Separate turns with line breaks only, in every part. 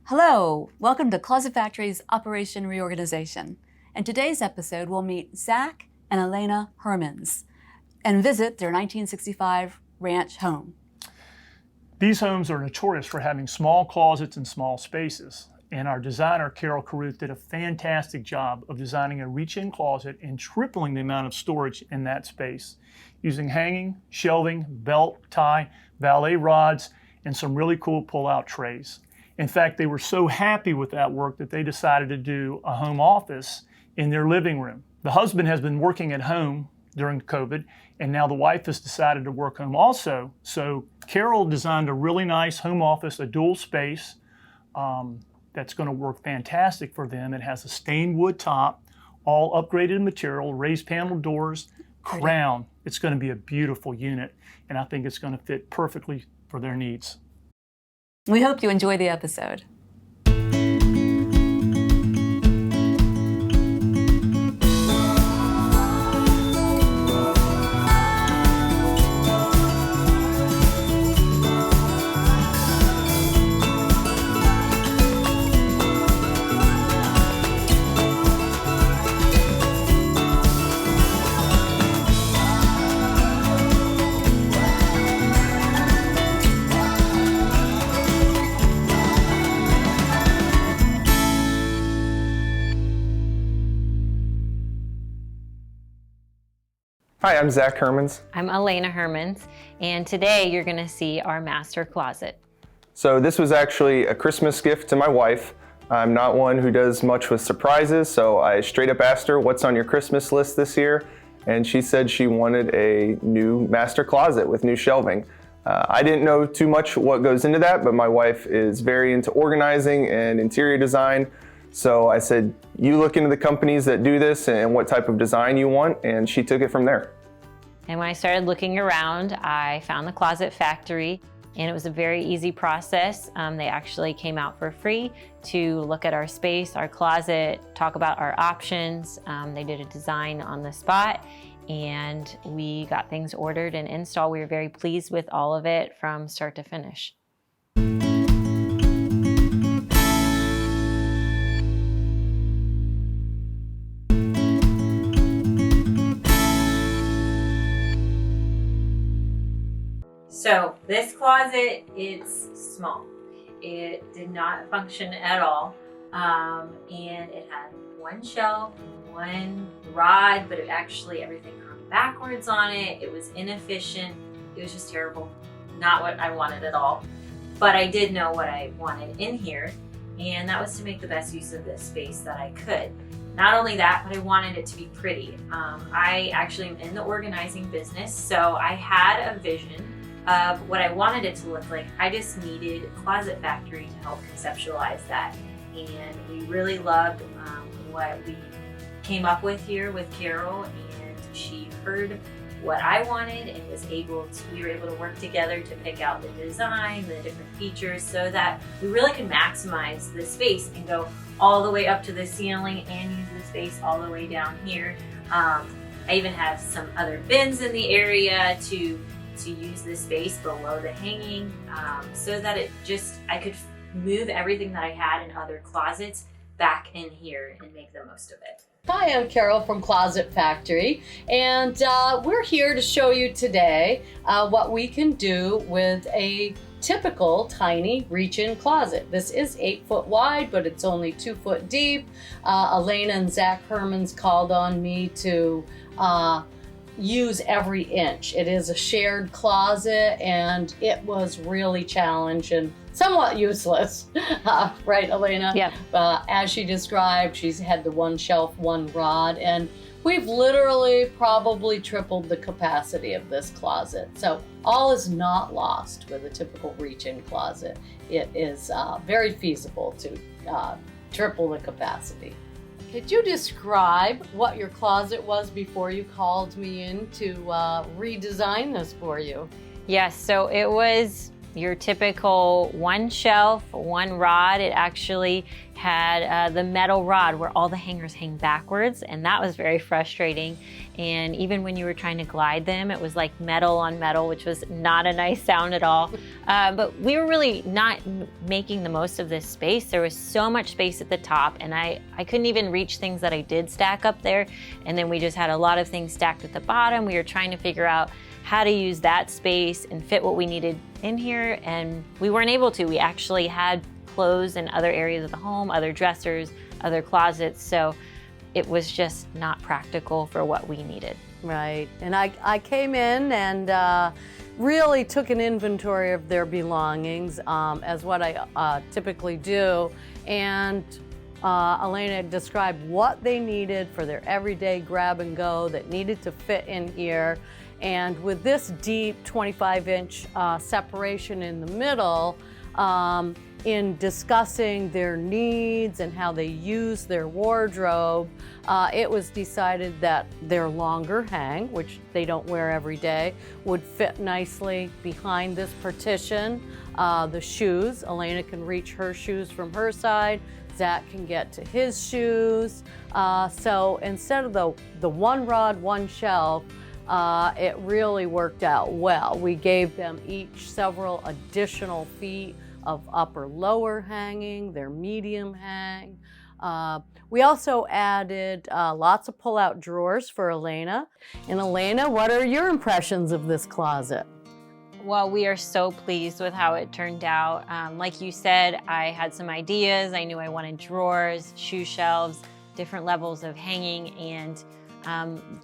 Hello, welcome to Closet Factory's Operation Reorganization. In today's episode, we'll meet Zac and Alayna Hermans and visit their 1965 ranch home.
These homes are notorious for having small closets and small spaces. And our designer, Carol Carruth, did a fantastic job of designing a reach-in closet and tripling the amount of storage in that space, using hanging, shelving, belt, tie, valet rods, and some really cool pull-out trays. In fact, they were so happy with that work that they decided to do a home office in their living room. The husband has been working at home during COVID, and now the wife has decided to work home also. So Carol designed a really nice home office, a dual space, that's going to work fantastic for them. It has a stained wood top, all upgraded material, raised panel doors, crown. It's going to be a beautiful unit, and I think it's going to fit perfectly for their needs.
We hope you enjoy the episode.
Hi, I'm Zac Hermans.
I'm Alayna Hermans, and today you're going to see our master closet.
So this was actually a Christmas gift to my wife. I'm not one who does much with surprises, so I straight up asked her, what's on your Christmas list this year? And she said she wanted a new master closet with new shelving. I didn't know too much what goes into that, but my wife is very into organizing and interior design. So I said, you look into the companies that do this and what type of design you want, and she took it from there.
And when I started looking around, I found the Closet Factory, and it was a very easy process. They actually came out for free to look at our space, our closet, talk about our options. They did a design on the spot, and we got things ordered and installed. We were very pleased with all of it from start to finish. So this closet, it's small. It did not function at all. And it had one shelf, one rod, but everything hung backwards on it. It was inefficient. It was just terrible. Not what I wanted at all. But I did know what I wanted in here, and that was to make the best use of this space that I could. Not only that, but I wanted it to be pretty. I actually am in the organizing business, so I had a vision of what I wanted it to look like. I just needed Closet Factory to help conceptualize that. And we really loved what we came up with here with Carol, and she heard what I wanted and we were able to work together to pick out the design, the different features, so that we really could maximize the space and go all the way up to the ceiling and use the space all the way down here. I even have some other bins in the area to use this space below the hanging, so that I could move everything that I had in other closets back in here and make the most of it.
Hi, I'm Carol from Closet Factory, and we're here to show you today what we can do with a typical tiny reach-in closet. This is 8 foot wide, but it's only 2 foot deep. Alayna and Zac Hermans called on me to use every inch. It is a shared closet, and it was really challenging, somewhat useless. Right, Alayna?
Yeah.
As she described, she's had the one shelf, one rod, and we've literally probably tripled the capacity of this closet. So all is not lost with a typical reach-in closet. It is very feasible to triple the capacity. Could you describe what your closet was before you called me in to redesign this for you?
Yes, so it was your typical one shelf, one rod. It actually had the metal rod where all the hangers hang backwards, and that was very frustrating. And even when you were trying to glide them, it was like metal on metal, which was not a nice sound at all. But we were really not making the most of this space. There was so much space at the top, and I couldn't even reach things that I did stack up there. And then we just had a lot of things stacked at the bottom. We were trying to figure out how to use that space and fit what we needed in here, and we weren't able to. We actually had clothes in other areas of the home, other dressers, other closets, so it was just not practical for what we needed.
Right, and I came in and really took an inventory of their belongings, as what I typically do, and Alayna described what they needed for their everyday grab and go that needed to fit in here. And with this deep 25-inch separation in the middle, in discussing their needs and how they use their wardrobe, it was decided that their longer hang, which they don't wear every day, would fit nicely behind this partition. The shoes, Alayna can reach her shoes from her side, Zach can get to his shoes. So instead of the one rod, one shelf, it really worked out well. We gave them each several additional feet of upper lower hanging, their medium hang. We also added lots of pull-out drawers for Alayna. And Alayna, what are your impressions of this closet?
Well, we are so pleased with how it turned out. Like you said, I had some ideas. I knew I wanted drawers, shoe shelves, different levels of hanging, and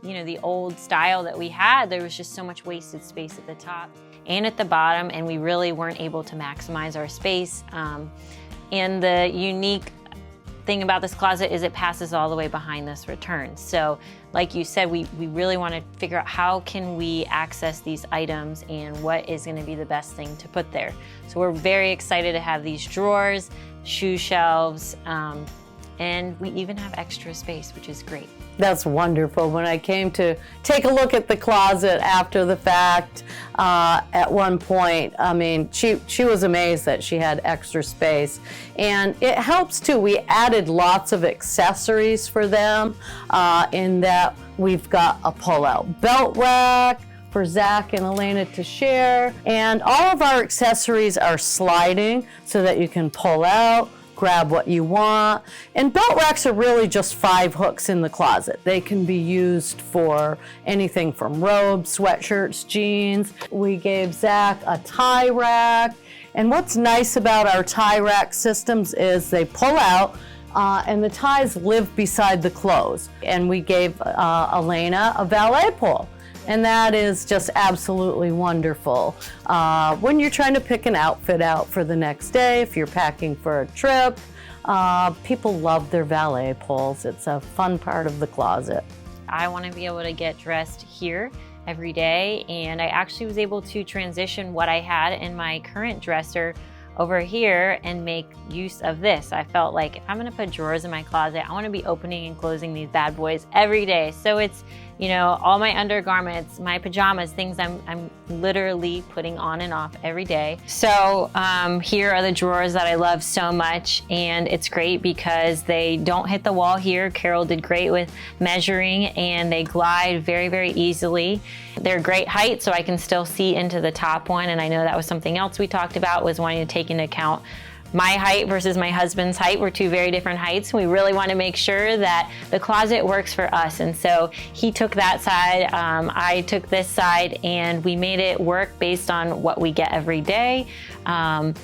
you know, the old style that we had, there was just so much wasted space at the top and at the bottom, and we really weren't able to maximize our space. And the unique thing about this closet is it passes all the way behind this return. So like you said, we really want to figure out how can we access these items and what is going to be the best thing to put there. So we're very excited to have these drawers, shoe shelves, and we even have extra space, which is great.
That's wonderful. When I came to take a look at the closet after the fact, at one point, I mean, she was amazed that she had extra space. And it helps too. We added lots of accessories for them, in that we've got a pull-out belt rack for Zach and Alayna to share. And all of our accessories are sliding so that you can pull out, grab what you want. And belt racks are really just 5 hooks in the closet. They can be used for anything from robes, sweatshirts, jeans. We gave Zach a tie rack. And what's nice about our tie rack systems is they pull out, and the ties live beside the clothes. And we gave Alayna a valet pole. And that is just absolutely wonderful. When you're trying to pick an outfit out for the next day, if you're packing for a trip, people love their valet poles. It's a fun part of the closet.
I want to be able to get dressed here every day, and I actually was able to transition what I had in my current dresser over here and make use of this. I felt like if I'm gonna put drawers in my closet, I wanna be opening and closing these bad boys every day. So it's, you know, all my undergarments, my pajamas, things I'm literally putting on and off every day. So here are the drawers that I love so much, and it's great because they don't hit the wall here. Carol did great with measuring, and they glide very, very easily. They're great height, so I can still see into the top one, and I know that was something else we talked about, was wanting to take into account my height versus my husband's height. We're 2 very different heights. We really want to make sure that the closet works for us. And so he took that side, I took this side, and we made it work based on what we get every day. And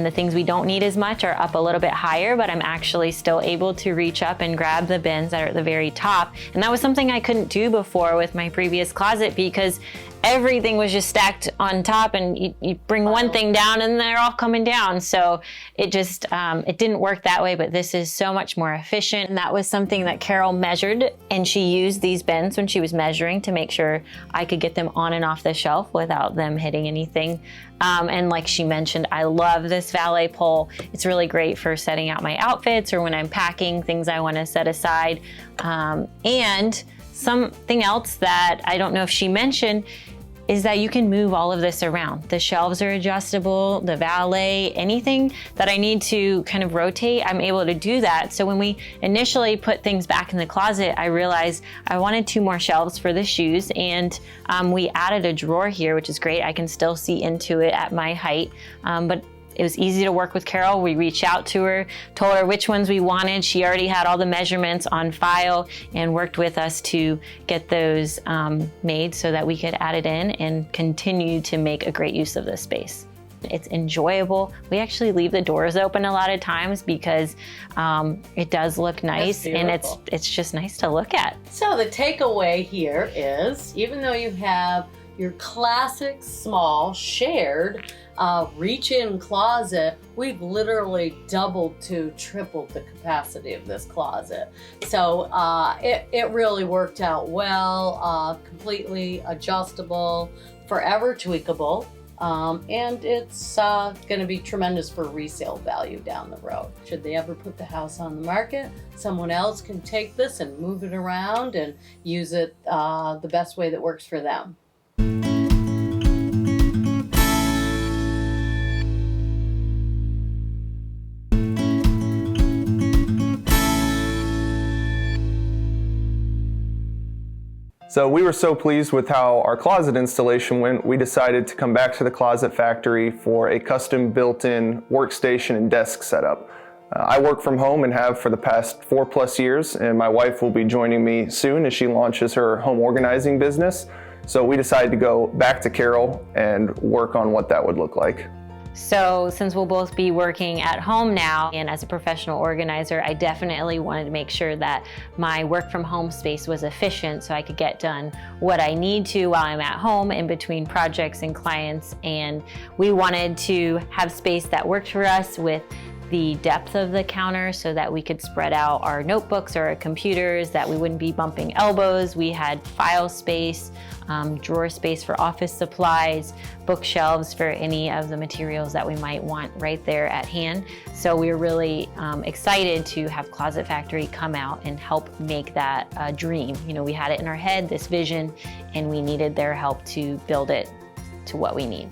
the things we don't need as much are up a little bit higher, but I'm actually still able to reach up and grab the bins that are at the very top. And that was something I couldn't do before with my previous closet, because everything was just stacked on top, and you bring one thing down and they're all coming down. So it just, it didn't work that way, but this is so much more efficient. And that was something that Carol measured, and she used these bins when she was measuring to make sure I could get them on and off the shelf without them hitting anything. And like she mentioned, I love this valet pole. It's really great for setting out my outfits or when I'm packing things I want to set aside. And something else that I don't know if she mentioned,
is that you can move all of this around. The shelves are adjustable, the valet, anything that I need to kind of rotate, I'm able to do that. So when we initially put things back in the closet, I realized I wanted 2 more shelves for the shoes, and we added a drawer here, which is great. I can still see into it at my height, but it was easy to work with Carol. We reached out to her, told her which ones we wanted. She already had all the measurements on file and worked with us to get those made so that we could add it in and continue to make a great use of this space. It's enjoyable. We actually leave the doors open a lot of times because it does look nice, and it's just nice to look at.
So the takeaway here is, even though you have your classic small shared reach-in closet, we've literally doubled to tripled the capacity of this closet. So it really worked out well, completely adjustable, forever tweakable, and it's going to be tremendous for resale value down the road. Should they ever put the house on the market, someone else can take this and move it around and use it the best way that works for them.
So we were so pleased with how our closet installation went, we decided to come back to the Closet Factory for a custom built-in workstation and desk setup. I work from home and have for the past 4+ years, and my wife will be joining me soon as she launches her home organizing business. So we decided to go back to Carol and work on what that would look like.
So since we'll both be working at home now, and as a professional organizer, I definitely wanted to make sure that my work from home space was efficient so I could get done what I need to while I'm at home in between projects and clients. And we wanted to have space that worked for us with the depth of the counter so that we could spread out our notebooks or our computers, that we wouldn't be bumping elbows. We had file space, drawer space for office supplies, bookshelves for any of the materials that we might want right there at hand. So we were really excited to have Closet Factory come out and help make that a dream. You know, we had it in our head, this vision, and we needed their help to build it to what we need.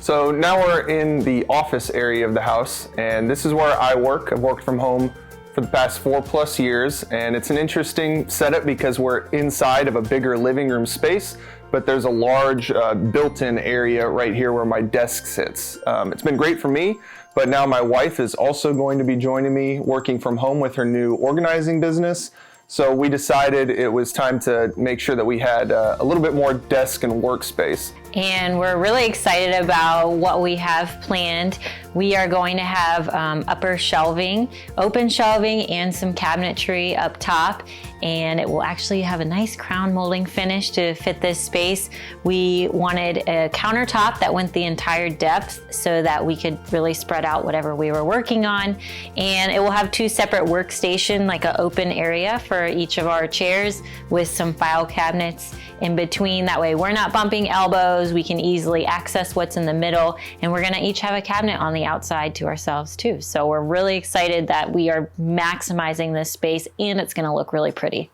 So now we're in the office area of the house, and this is where I work. I've worked from home for the past 4+ years, and it's an interesting setup because we're inside of a bigger living room space, but there's a large built-in area right here where my desk sits. It's been great for me, but now my wife is also going to be joining me working from home with her new organizing business. So we decided it was time to make sure that we had a little bit more desk and workspace.
And we're really excited about what we have planned. We are going to have upper shelving, open shelving, and some cabinetry up top. And it will actually have a nice crown molding finish to fit this space. We wanted a countertop that went the entire depth so that we could really spread out whatever we were working on. And it will have 2 separate workstation, like an open area for each of our chairs with some file cabinets in between. That way we're not bumping elbows, we can easily access what's in the middle, and we're gonna each have a cabinet on the outside to ourselves too. So we're really excited that we are maximizing this space, and it's gonna look really pretty.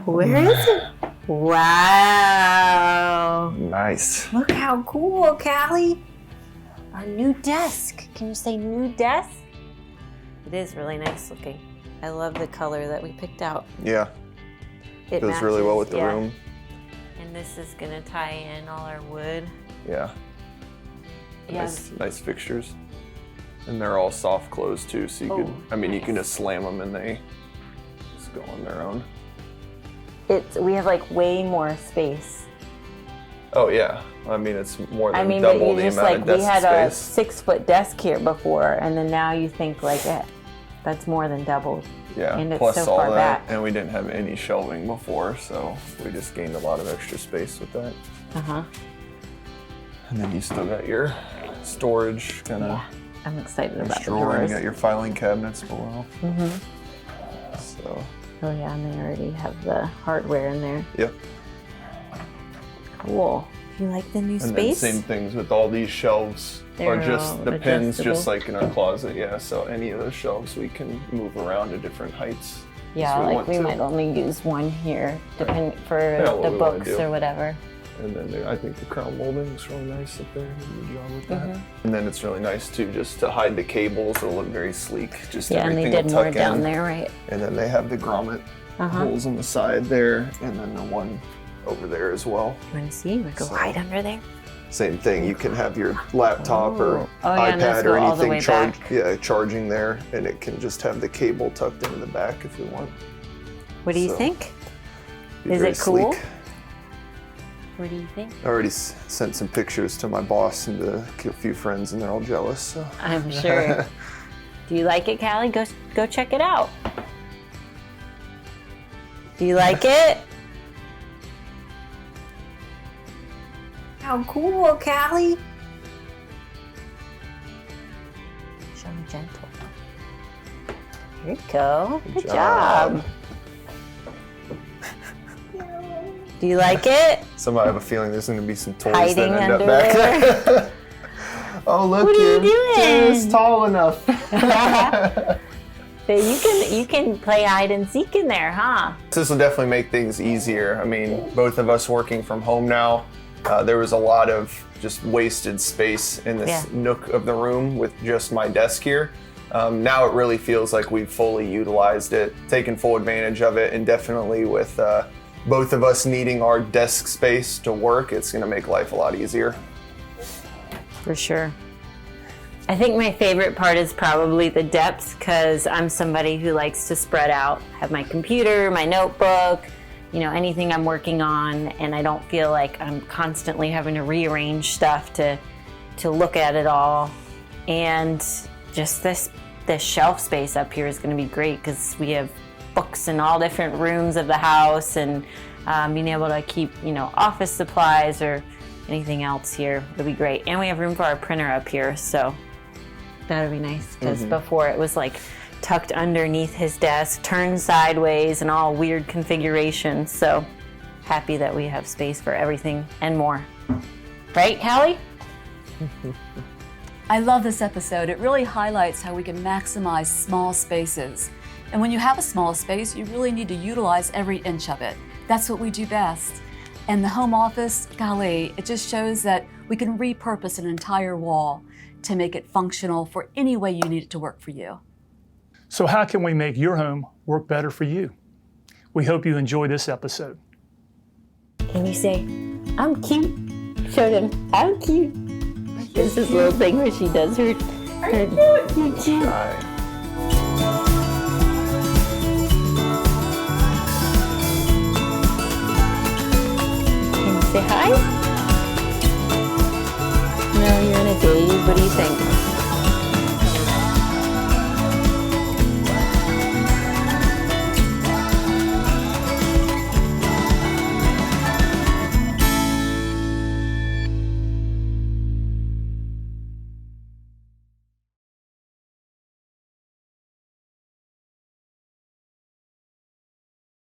Where is it? Wow.
Nice.
Look how cool, Callie. Our new desk. Can you say new desk? It is really nice looking. I love the color that we picked out.
Yeah,
It
goes really well with
matches,
the
yeah.
room.
And this is gonna tie in all our wood.
Yeah.
Yeah.
Nice fixtures. And they're all soft close too, so you
Oh,
could, I mean, you can
nice.
just slam them and they just go on their own.
We have like way more space.
Oh yeah, I mean, it's more than
but
double
you
the
just
amount
like,
of
we
desk
had a
space.
6-foot desk here before, and then now you think like, that's more than double.
Yeah,
and it's
plus
so
all
far
that,
back.
and we didn't have any shelving before, so we just gained a lot of extra space with that.
Uh-huh.
And then you still got your storage kind of
I'm excited about the
drawer, and
drawers.
you got your filing cabinets below.
Mm-hmm.
So,
Oh yeah, and they already have the hardware in there.
yep.
Cool. Do you like the new
And then
space?
same things with all these shelves are
They're
just
all
the pins,
adjustable.
just like in our closet. Yeah, so any of those shelves we can move around to different heights.
Yeah,
if we
like
want
we
to.
might only use one here, depending for
what
the
we wanna
books
do.
or whatever.
And then I think the crown molding is really nice up there. They did a job with that.
Mm-hmm.
And then it's really nice too, just to hide the cables. It'll look very sleek. Just
Yeah, and
everything
they did
will
more
tuck
down
in.
there, right?
And then they have the grommet
Uh-huh.
holes on the side there, and then the one over there as well.
You want to see? We go
So-
hide under there.
Same thing. You can have your laptop or
Oh, yeah, and those
iPad
go
or
all the
anything
way back.
charging there, and it can just have the cable tucked into the back if we want.
What do you
So,
think?
Be
Is
very
it cool?
sleek.
What do you think?
I already sent some pictures to my boss and to a few friends, and they're all jealous. So.
I'm sure. Do you like it, Callie? Go check it out. Do you like it? How cool, Callie. Show me gentle. Here you go. Good job. Do you like it?
Somehow I have a feeling there's going to be some toys
Hiding
that end up
under
back
there.
there. Oh, look,
What are you
you're
doing?
just tall enough.
So you can play hide and seek in there, huh?
This will definitely make things easier. I mean, both of us working from home now, there was a lot of just wasted space in this nook of the room with just my desk here. Now it really feels like we've fully utilized it, taken full advantage of it, and definitely with both of us needing our desk space to work, it's going to make life a lot easier.
For sure. I think my favorite part is probably the depth, because I'm somebody who likes to spread out, have my computer, my notebook, anything I'm working on, and I don't feel like I'm constantly having to rearrange stuff to look at it all. And just this shelf space up here is going to be great, because we have books in all different rooms of the house, and being able to keep office supplies or anything else here would be great. And we have room for our printer up here, so that would be nice, because before it was like tucked underneath his desk, turned sideways, and all weird configurations. So happy that we have space for everything and more. Right, Callie?
I love this episode. It really highlights how we can maximize small spaces. And when you have a small space, you really need to utilize every inch of it. That's what we do best. And the home office, golly, it just shows that we can repurpose an entire wall to make it functional for any way you need it to work for you.
So how can we make your home work better for you? We hope you enjoy this episode.
Can you say, I'm cute? Show them, I'm cute. There's this little thing where she does her you're cute.
Shy.
Can you say hi? No, you're in a daze. What do you think?